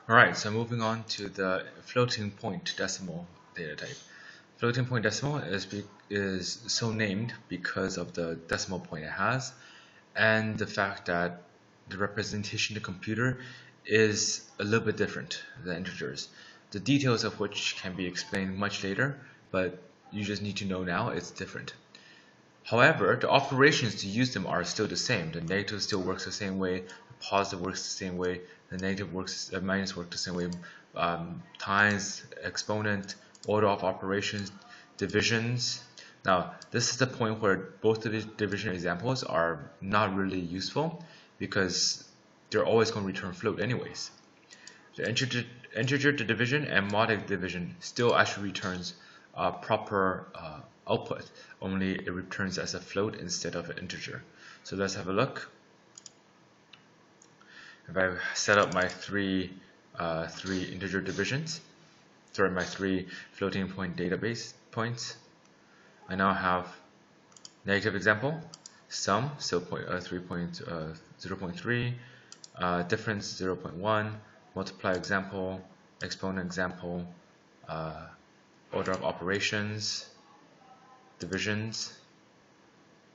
Alright, so moving on to the floating point decimal data type. Floating point decimal is so named because of the decimal point it has and the fact that the representation in the computer is a little bit different than integers. The details of which can be explained much later, but you just need to know now it's different. However, the operations to use them are still the same. The negative still works the same way, the positive works the same way, the negative works, minus works the same way, times, exponent, order of operations, divisions. Now, this is the point where both of the division examples are not really useful because they're always going to return float anyways. The integer to division and modic division still actually returns proper output, only it returns as a float instead of an integer. So let's have a look. If I set up my three integer divisions, sorry, my three floating point database points, I now have negative example, sum, so 0.3, difference 0.1, multiply example, exponent example, order of operations, divisions,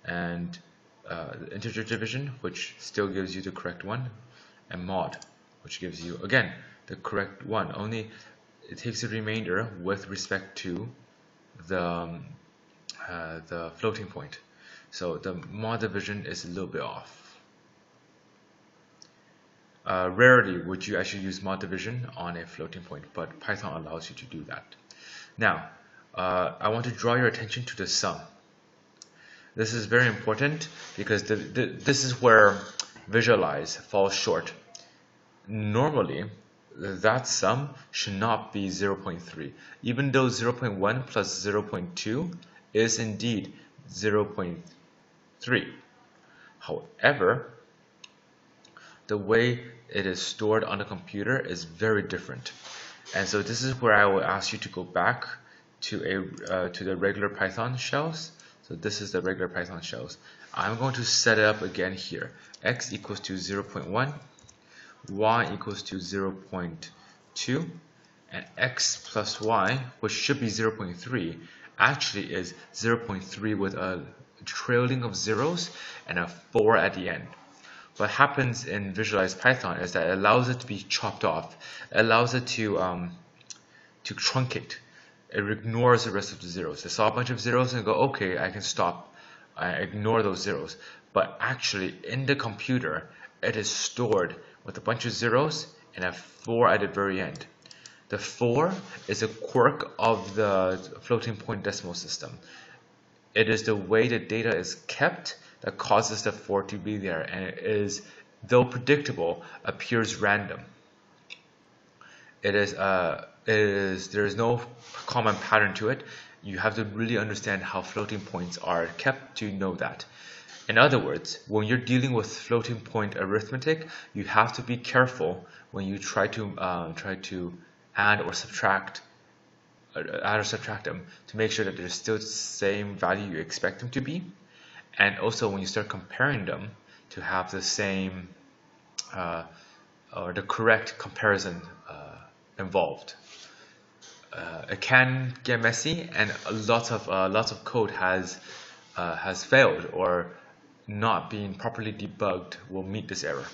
and the integer division, which still gives you the correct one, and mod, which gives you again the correct one, only it takes the remainder with respect to the floating point. So the mod division is a little bit off. Rarely would you actually use mod division on a floating point, but Python allows you to do that. Now, I want to draw your attention to the sum. This is very important because this is where visualize falls short. Normally, that sum should not be 0.3, even though 0.1 plus 0.2 is indeed 0.3. However, the way it is stored on the computer is very different. And so this is where I will ask you to go back to the regular Python shells. So this is the regular Python shells. I'm going to set it up again here. X equals to 0.1, y equals to 0.2, and x plus y, which should be 0.3, actually is 0.3 with a trailing of zeros and a 4 at the end. What happens in Visualize Python is that it allows it to be chopped off. It allows it to truncate. It ignores the rest of the zeros. It saw a bunch of zeros and go, okay, I can stop. I ignore those zeros. But actually, in the computer, it is stored with a bunch of zeros and a 4 at the very end. The 4 is a quirk of the floating point decimal system. It is the way the data is kept that causes the 4 to be there, and it is, though predictable, appears random. There is no common pattern to it. You have to really understand how floating points are kept to know that. In other words, when you're dealing with floating point arithmetic, you have to be careful when you try to add or subtract them to make sure that they're still the same value you expect them to be, and also when you start comparing them to have the same or the correct comparison involved. It can get messy, and lots of code has failed or not being properly debugged will meet this error.